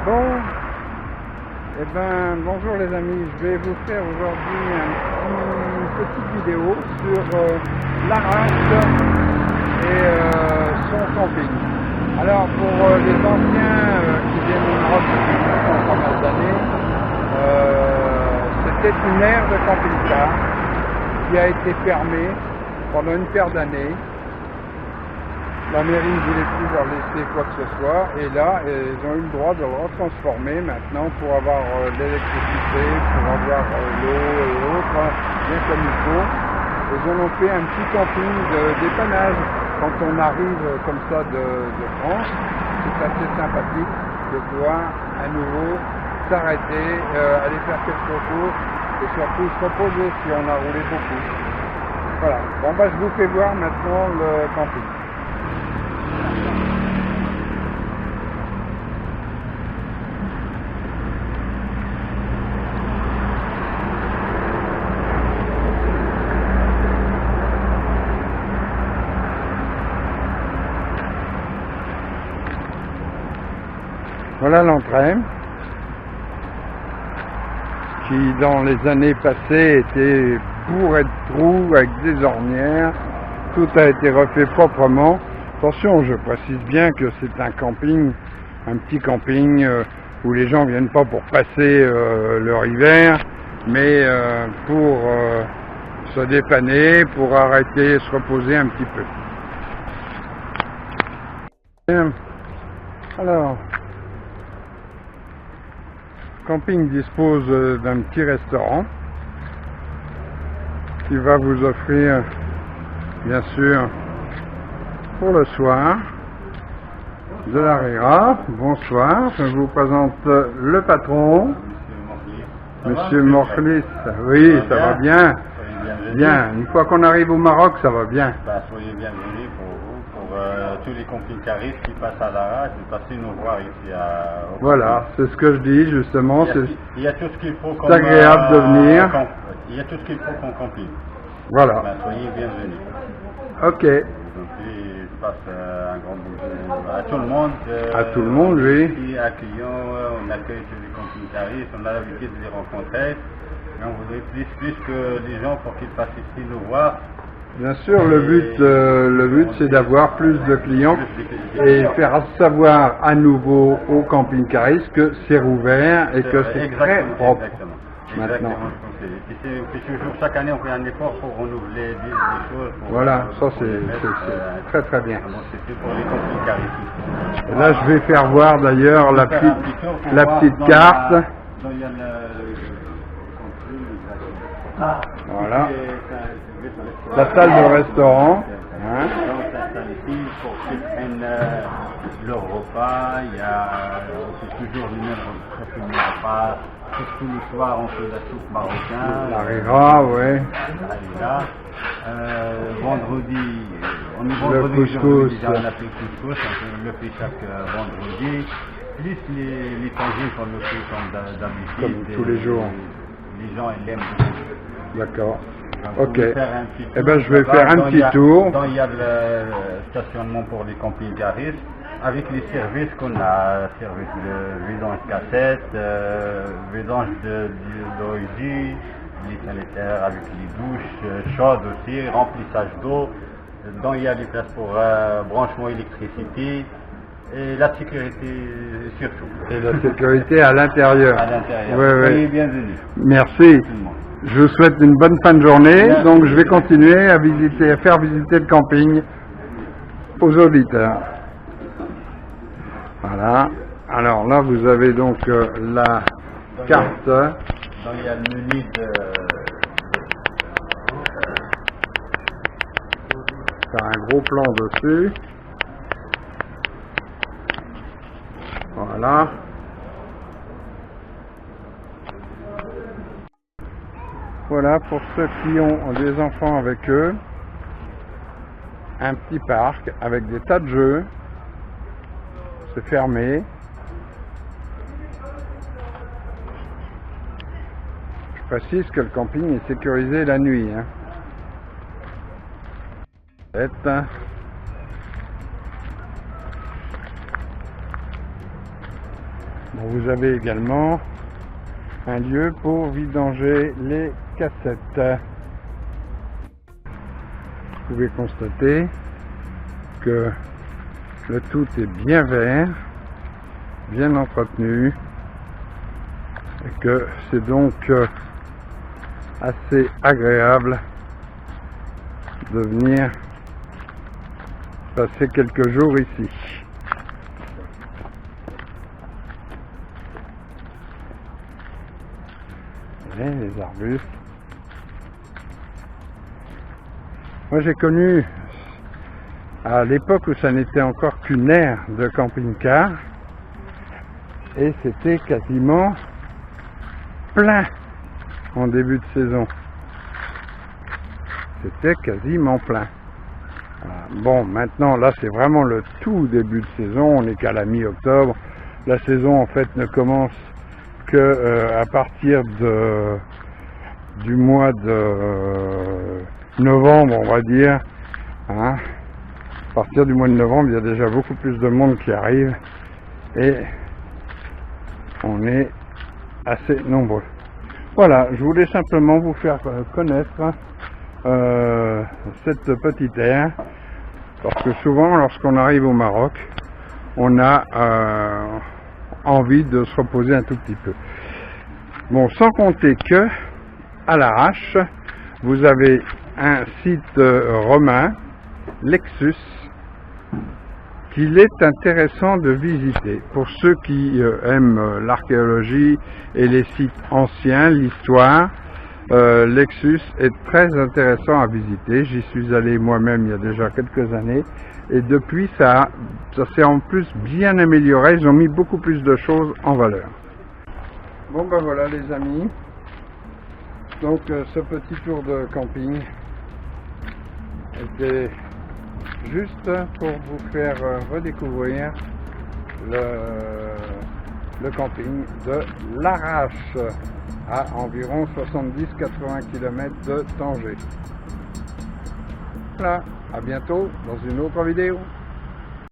Bon, eh ben, bonjour les amis, je vais vous faire aujourd'hui une petite vidéo sur l'Arras et son camping. Alors pour les anciens qui viennent du Maroc depuis pas mal d'années, c'était une aire de camping-car qui a été fermée pendant une paire d'années. La mairie ne voulait plus leur laisser quoi que ce soit, et là, ils ont eu le droit de le retransformer maintenant pour avoir l'électricité, pour avoir l'eau et autres, bien comme il faut. Ils en ont fait un petit camping de dépannage. Quand on arrive comme ça de France, c'est assez sympathique de pouvoir à nouveau s'arrêter, aller faire quelques courses et surtout se reposer si on a roulé beaucoup. Voilà, bon bah je vous fais voir maintenant le camping. Voilà l'entrée, qui dans les années passées était bourrée de trous avec des ornières. Tout a été refait proprement. Attention, je précise bien que c'est un camping, un petit camping où les gens viennent pas pour passer leur hiver, mais pour se dépanner, pour arrêter et se reposer un petit peu. Bien. Alors, le camping dispose d'un petit restaurant qui va vous offrir, bien sûr, pour le soir, de la rira. Bonsoir, je vous présente le patron, Monsieur Morlis. Oui, ça va bien. Bien, une fois qu'on arrive au Maroc, ça va bien. Soyez bienvenus pour vous, pour tous les camping-caristes qui passent à l'Arras, de passer nous voir ici à... Voilà, c'est ce que je dis justement. Il y a tout ce qu'il faut comme... C'est agréable de venir. Il y a tout ce qu'il faut comme camping. Voilà. Soyez bienvenus. Ok. Donc, je passe un grand bonjour à tout le monde. À tout le monde, oui. Ici, accueillons, on accueille tous les camping-caristes, on a l'habitude de les rencontrer. Mais on voudrait plus que les gens pour qu'ils passent ici nous voir. Bien sûr, le but c'est d'avoir plus de clients et faire savoir à nouveau aux camping-caristes que c'est rouvert et que c'est très propre. Maintenant. C'est toujours chaque année on fait un effort pour renouveler des choses. Voilà, ça c'est très très bien. C'est pour les camping-caristes. Là je vais faire voir d'ailleurs la petite carte. Voilà. La salle de restaurant. Hein. Ici, pour qu'ils prennent leur repas, il y a toujours les mêmes repas. Tous les soirs, on fait la soupe marocaine. La rira, oui. La rira. Vendredi, on est vendredi, le couscous. On a fait le couscous, on le fait chaque vendredi. Plus les tangines qu'on le fait comme d'habitude. Comme tous les jours. Les gens, ils l'aiment beaucoup. D'accord. Ok. Eh ben, je vais faire un petit tour. Il y a le stationnement pour les camping-caristes avec les services qu'on a, service de vidange cassette, vidange d'origine, les sanitaires avec les douches chaudes aussi, remplissage d'eau. Dedans, il y a les places pour branchement électricité et la sécurité surtout. Et la sécurité à l'intérieur. À l'intérieur. Oui, Soyez bienvenus. Merci. Je vous souhaite une bonne fin de journée. Donc je vais continuer à faire visiter le camping aux auditeurs. Voilà. Alors là vous avez donc la carte. Donc il y a le menu de... Faire un gros plan dessus. Voilà. Voilà, pour ceux qui ont des enfants avec eux, un petit parc avec des tas de jeux, c'est fermé. Je précise que le camping est sécurisé la nuit. Bon, vous avez également un lieu pour vidanger les cassettes. Vous pouvez constater que le tout est bien vert, bien entretenu, et que c'est donc assez agréable de venir passer quelques jours ici. Et les arbustes. Moi j'ai connu à l'époque où ça n'était encore qu'une aire de camping-car et c'était quasiment plein en début de saison. C'était quasiment plein. Voilà. Bon, maintenant là c'est vraiment le tout début de saison, on n'est qu'à la mi-octobre. La saison en fait ne commence que à partir du mois de novembre, on va dire. Hein. À partir du mois de novembre, il y a déjà beaucoup plus de monde qui arrive et on est assez nombreux. Voilà, je voulais simplement vous faire connaître cette petite aire, parce que souvent lorsqu'on arrive au Maroc, on a envie de se reposer un tout petit peu. Bon, sans compter que à l'Arrache, vous avez un site romain, Lexus, qu'il est intéressant de visiter. Pour ceux qui aiment l'archéologie et les sites anciens, l'histoire, Lexus est très intéressant à visiter. J'y suis allé moi-même il y a déjà quelques années et depuis ça s'est en plus bien amélioré. Ils ont mis beaucoup plus de choses en valeur. Bon ben voilà les amis, donc ce petit tour de camping était juste pour vous faire redécouvrir le camping de l'Arrache à environ 70-80 km de Tanger. Voilà, à bientôt dans une autre vidéo.